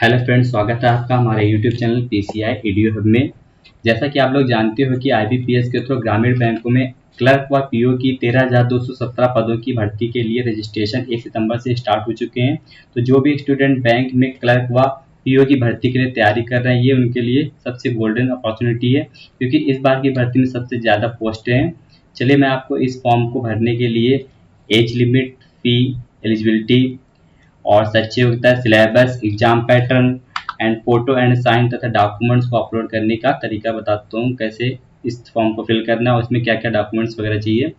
Hello friends, स्वागत है आपका हमारे YouTube channel PCI EDU hub में। जैसा कि आप लोग जानते हो कि आईबीपीएस के थ्रू ग्रामीण बैंकों में क्लर्क व पीओ की 13,217 पदों की भर्ती के लिए रजिस्ट्रेशन 1 सितंबर से स्टार्ट हो चुके हैं। तो जो भी स्टूडेंट बैंक में क्लर्क व पीओ की भर्ती के लिए तैयारी कर रहे हैं, ये उनके लिए सबसे गोल्डन अपॉर्चुनिटी है, क्योंकि इस बार की भर्ती में सबसे ज़्यादा पोस्टें हैं। चलिए मैं आपको इस फॉर्म को भरने के लिए एज लिमिट, फी, एलिजिबिलिटी और सच्ची योग्यता, syllabus, exam pattern and photo and sign तथा डॉक्यूमेंट्स को अपलोड करने का तरीका बताता हूँ, कैसे इस फॉर्म को फिल करना है और उसमें क्या क्या डॉक्यूमेंट्स वगैरह चाहिए।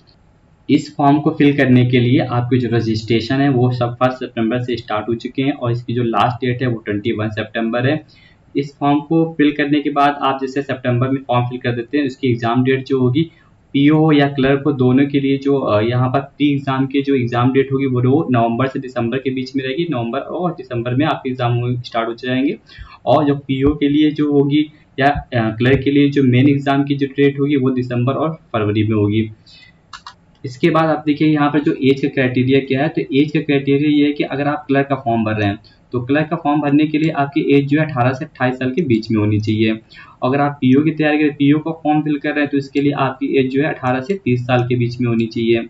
इस फॉर्म को फिल करने के लिए आपके जो रजिस्ट्रेशन है वो सब 1 सितंबर से स्टार्ट हो चुके हैं और इसकी जो लास्ट डेट है वो 21 सितंबर है। इस फॉर्म को फिल करने के बाद आप जैसे सितंबर में फॉर्म फिल कर देते हैं, उसकी एग्ज़ाम डेट जो होगी पीओ या क्लर्क को दोनों के लिए जो यहाँ पर प्री एग्ज़ाम की जो एग्ज़ाम डेट होगी वो नवंबर से दिसंबर के बीच में रहेगी। नवंबर और दिसंबर में आपके एग्ज़ाम स्टार्ट हो जाएंगे। और जो पीओ के लिए जो होगी या क्लर्क के लिए जो मेन एग्ज़ाम की जो डेट होगी वो दिसंबर और फरवरी में होगी। इसके बाद आप देखिए यहाँ पर जो एज का क्राइटेरिया क्या है, तो एज का क्राइटेरिया ये है कि अगर आप क्लर्क का फॉर्म भर रहे हैं तो क्लर्क का फॉर्म भरने के लिए आपकी एज जो है 18 से 28 साल के बीच में होनी चाहिए। अगर आप पीओ की तैयारी करें, पीओ का फॉर्म फिल कर रहे हैं, तो इसके लिए आपकी एज जो है 18 से 30 साल के बीच में होनी चाहिए।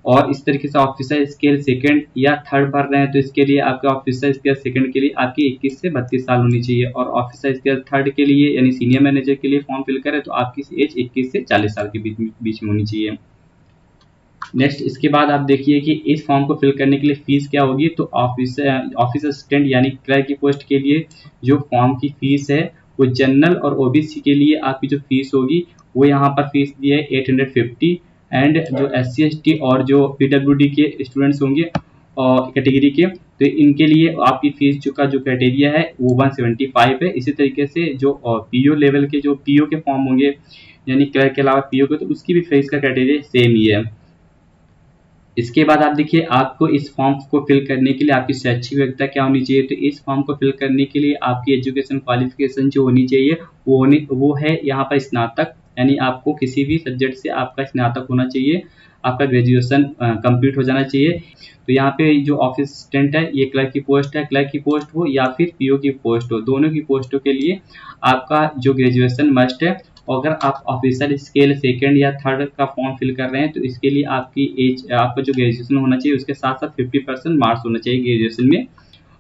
और इस तरीके से ऑफिसर स्केल सेकंड या थर्ड भर रहे हैं तो इसके लिए आपके ऑफिसर स्केल सेकंड के लिए आपकी 21 से 32 साल होनी चाहिए। और ऑफिसर स्केल थर्ड के लिए यानी सीनियर मैनेजर के लिए फॉर्म फिल करें तो आपकी एज 21 से 40 साल के बीच में होनी चाहिए। नेक्स्ट इसके बाद आप देखिए कि इस फॉर्म को फिल करने के लिए फीस क्या होगी। तो ऑफिस असिस्टेंट यानी क्लर्क की पोस्ट के लिए जो फॉर्म की फीस है वो जनरल और ओबीसी के लिए आपकी जो फीस होगी वो यहाँ पर फीस दी है 850। एंड जो SC ST और जो PWD के स्टूडेंट्स होंगे और कैटेगरी के, तो इनके लिए आपकी फीस का जो क्राइटेरिया है वो 175 है। इसी तरीके से जो पीओ लेवल के जो पीओ के फॉर्म होंगे यानी क्लर्क के अलावा पीओ के, तो उसकी भी फीस का क्राइटेरिया सेम ही है। इसके बाद आप देखिए आपको इस फॉर्म को फिल करने के लिए आपकी शैक्षिक योग्यता क्या होनी चाहिए। तो इस फॉर्म को फिल करने के लिए आपकी एजुकेशन क्वालिफिकेशन जो होनी चाहिए वो है यहाँ पर स्नातक, यानी आपको किसी भी सब्जेक्ट से आपका स्नातक होना चाहिए, आपका ग्रेजुएशन कंप्लीट हो जाना चाहिए। तो यहाँ पे जो ऑफिस असिस्टेंट है ये क्लर्क की पोस्ट है, क्लर्क की पोस्ट हो या फिर पीओ की पोस्ट हो, दोनों की पोस्टों के लिए आपका जो ग्रेजुएशन मस्ट है। और अगर आप ऑफिसर स्केल सेकंड या थर्ड का फॉर्म फिल कर रहे हैं तो इसके लिए आपका जो ग्रेजुएशन होना चाहिए उसके साथ साथ 50% मार्क्स होना चाहिए ग्रेजुएशन में।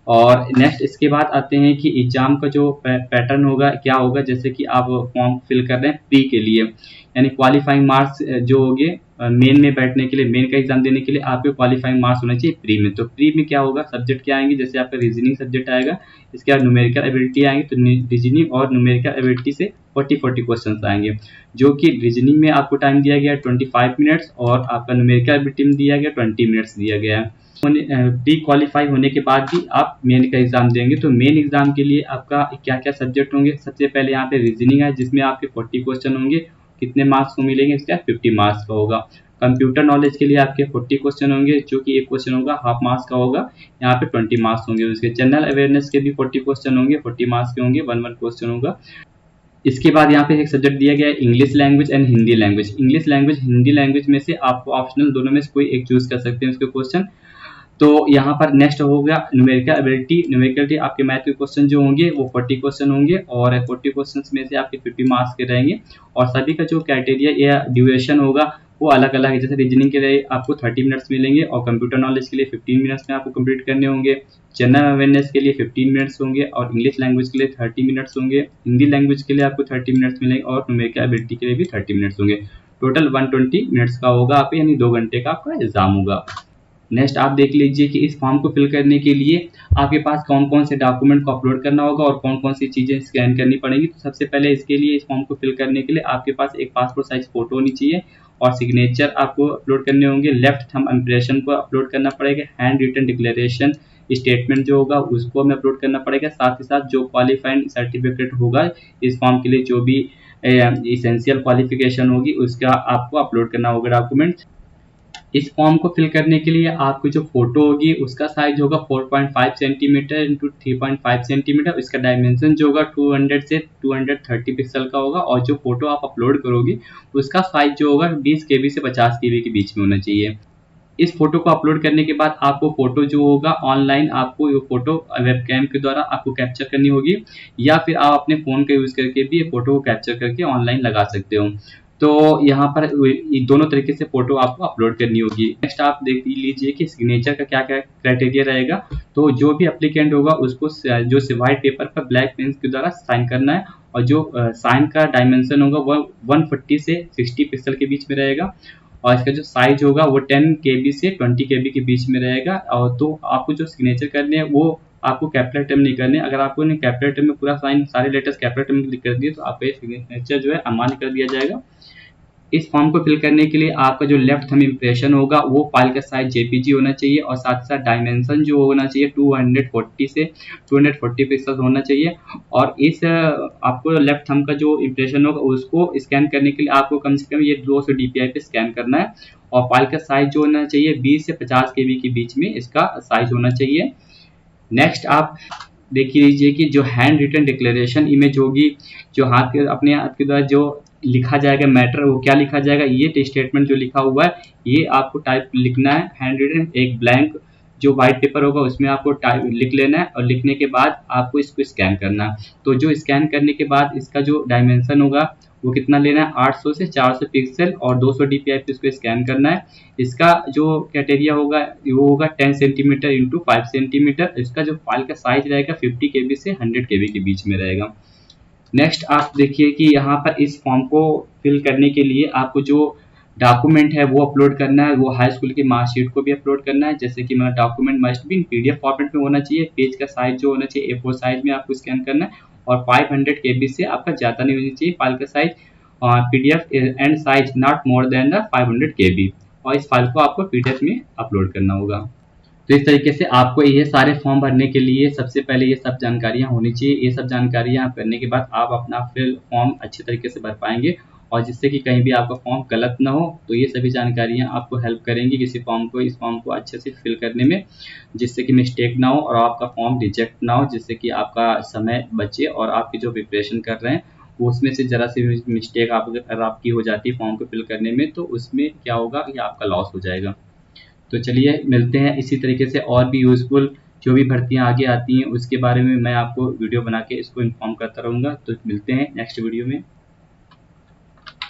और नेक्स्ट इसके बाद आते हैं कि एग्जाम का जो पैटर्न होगा क्या होगा। जैसे कि आप फॉर्म फिल कर रहे हैं प्री के लिए, यानी क्वालिफाइंग मार्क्स जो होंगे मेन में बैठने के लिए, मेन का एग्जाम देने के लिए आपके क्वालिफाइंग मार्क्स होना चाहिए प्री में। तो प्री में क्या होगा, सब्जेक्ट क्या आएंगे, जैसे आपका रीजनिंग सब्जेक्ट आएगा, इसके बाद न्यूमेरिकल एबिलिटी आएंगे, तो रीजनिंग और न्यूमेरिकल एबिलिटी से 40 क्वेश्चन आएंगे, जो कि रीजनिंग में आपको टाइम दिया गया है 25 मिनट्स और आपका न्यूमेरिकल एबिलिटी में दिया गया 20 मिनट्स दिया गया है। प्री क्वालिफाई होने के बाद भी आप मेन का एग्जाम देंगे। तो मेन एग्जाम के लिए आपका क्या क्या सब्जेक्ट होंगे, सबसे पहले यहाँ पे रीजनिंग है जिसमें आपके 40 क्वेश्चन होंगे, कितने मार्क्स को मिलेंगे, इसका 50 मार्क्स का होगा। कंप्यूटर नॉलेज के लिए आपके 40 क्वेश्चन होंगे, जो कि एक क्वेश्चन होगा हाफ मार्क्स का होगा, यहाँ पे 20 मार्क्स होंगे। उसके जनरल अवेयरनेस के भी 40 क्वेश्चन होंगे, 40 मार्क्स के होंगे, 1 क्वेश्चन होगा। इसके बाद यहाँ पे एक सब्जेक्ट दिया गया है English language and Hindi language. English language Hindi language में से आपको ऑप्शनल दोनों में से कोई एक चूज कर सकते हैं उसके क्वेश्चन। तो यहाँ पर नेक्स्ट होगा न्यूमेरिकल एबिलिटी। न्यूमेरिकल आपके मैथ के क्वेश्चन जो होंगे वो 40 क्वेश्चन होंगे और 40 क्वेश्चन में से आपके 50 मार्क्स के रहेंगे। और सभी का जो क्राइटेरिया या ड्यूरेशन होगा वो अलग अलग है। जैसे रीजनिंग के लिए आपको 30 मिनट्स मिलेंगे और कंप्यूटर नॉलेज के लिए 15 मिनट्स में आपको कंप्लीट करने होंगे। जनरल अवेयरनेस के लिए 15 मिनट्स होंगे और इंग्लिश लैंग्वेज के लिए 30 मिनट्स होंगे। हिंदी लैंग्वेज के लिए आपको 30 मिनट्स मिलेंगे और न्यूमेरिकल एबिलिटी के लिए भी 30 मिनट्स होंगे। टोटल 120 मिनट्स का होगा आपका, यानी 2 घंटे का आपका एग्जाम होगा। नेक्स्ट आप देख लीजिए कि इस फॉर्म को फिल करने के लिए आपके पास कौन कौन से डॉक्यूमेंट को अपलोड करना होगा और कौन कौन सी चीज़ें स्कैन करनी पड़ेगी। तो सबसे पहले इसके लिए इस फॉर्म को फिल करने के लिए आपके पास एक पासपोर्ट साइज फोटो होनी चाहिए और सिग्नेचर आपको अपलोड करने होंगे। लेफ्ट थंब इम्प्रेशन को अपलोड करना पड़ेगा। हैंड रिटन डिक्लेरेशन स्टेटमेंट जो होगा उसको हमें अपलोड करना पड़ेगा। साथ ही साथ जो क्वालिफाइंग सर्टिफिकेट होगा इस फॉर्म के लिए, जो भी इसेंशियल क्वालिफिकेशन होगी उसका आपको अपलोड करना होगा डॉक्यूमेंट। इस फॉर्म को फिल करने के लिए आपकी जो फोटो होगी उसका साइज होगा 4.5 सेंटीमीटर इंटू 3.5 सेंटीमीटर। इसका डायमेंशन जो होगा 200 से 230 पिक्सल का होगा और जो फोटो आप अपलोड करोगे उसका साइज जो होगा 20 KB से 50 KB के बीच में होना चाहिए। इस फोटो को अपलोड करने के बाद आपको फोटो जो होगा ऑनलाइन आपको ये फोटो वेबकैम के द्वारा आपको कैप्चर करनी होगी, या फिर आप अपने फ़ोन का यूज़ करके भी ये फोटो को कैप्चर करके ऑनलाइन लगा सकते हो। तो यहाँ पर दोनों तरीके से फोटो आपको अपलोड करनी होगी। नेक्स्ट आप देख लीजिए कि सिग्नेचर का क्या क्या क्राइटेरिया रहेगा। तो जो भी एप्लीकेंट होगा उसको जो व्हाइट पेपर पर ब्लैक पेन के द्वारा साइन करना है, और जो साइन का डायमेंशन होगा वो 140 से 60 पिक्सल के बीच में रहेगा, और इसका जो साइज होगा वो 10 KB से 20 KB के बीच में रहेगा। और तो आपको जो सिग्नेचर करने हैं वो आपको कैपिटल लेटर में नहीं करने। अगर आपको कैपिटल लेटर में पूरा साइन सारे लेटर्स कैपिटल लेटर में क्लिक कर दिए तो आपका ये सिग्नेचर जो है अमान्य कर दिया जाएगा। इस फॉर्म को फिल करने के लिए आपका जो लेफ्ट थंब इम्प्रेशन होगा वो फाइल का साइज JPG होना चाहिए, और साथ ही साथ डायमेंशन जो होना चाहिए 240 से 240 पिक्सल होना चाहिए। और इस आपको लेफ्ट थंब का जो इम्प्रेशन होगा उसको स्कैन करने के लिए आपको कम से कम ये 200 DPI पे स्कैन करना है, और फाइल का साइज जो होना चाहिए 20 से 50 KB के बीच में इसका साइज होना चाहिए। नेक्स्ट आप देख लीजिए कि जो हैंड रिटन डिक्लेरेशन इमेज होगी, जो अपने हाथ के द्वारा जो लिखा जाएगा मैटर, वो क्या लिखा जाएगा, ये स्टेटमेंट जो लिखा हुआ है ये आपको टाइप लिखना है हैंड रिटन। एक ब्लैंक जो व्हाइट पेपर होगा उसमें आपको टाइप लिख लेना है, और लिखने के बाद आपको इसको स्कैन करना है। तो जो स्कैन करने के बाद इसका जो डायमेंशन होगा वो कितना लेना है, 800 से 400 पिक्सल, और 200 DPI पे इसको स्कैन करना है। इसका जो क्राइटेरिया होगा वो होगा 10 सेंटीमीटर इंटू 5 सेंटीमीटर। इसका जो फाइल का साइज रहेगा 50 KB से 100 KB के बीच में रहेगा। नेक्स्ट आप देखिए कि यहाँ पर इस फॉर्म को फिल करने के लिए आपको जो डॉक्यूमेंट है वो अपलोड करना है, वो हाई स्कूल की मार्कशीट को भी अपलोड करना है। जैसे कि मेरा डॉक्यूमेंट मस्ट भी PDF फॉर्मेट में होना चाहिए, पेज का साइज जो होना चाहिए A4 साइज में आपको स्कैन करना है, और 500 KB से आपका ज़्यादा नहीं होना चाहिए फाइल का size, PDF and size not more than the 500 KB, और इस फाइल को आपको PDF में अपलोड करना होगा। तो इस तरीके से आपको ये सारे फॉर्म भरने के लिए सबसे पहले ये सब जानकारियाँ होनी चाहिए। ये सब जानकारियाँ आप करने के बाद आप अपना फिल फॉर्म अच्छे तरीके से भर पाएंगे, और जिससे कि कहीं भी आपका फॉर्म गलत ना हो। तो ये सभी जानकारियाँ आपको हेल्प करेंगी इस फॉर्म को अच्छे से फिल करने में, जिससे कि मिस्टेक ना हो और आपका फॉर्म रिजेक्ट ना हो, जिससे कि आपका समय बचे और आपकी जो प्रिपरेशन कर रहे हैं वो उसमें से ज़रा सी मिस्टेक अगर आपकी हो जाती है फॉर्म को फिल करने में, तो उसमें क्या होगा कि आपका लॉस हो जाएगा। तो चलिए मिलते हैं इसी तरीके से और भी यूज़फुल जो भी भर्तियाँ आगे आती हैं उसके बारे में मैं आपको वीडियो बना के इसको इन्फॉर्म करता रहूँगा। तो मिलते हैं नेक्स्ट वीडियो में।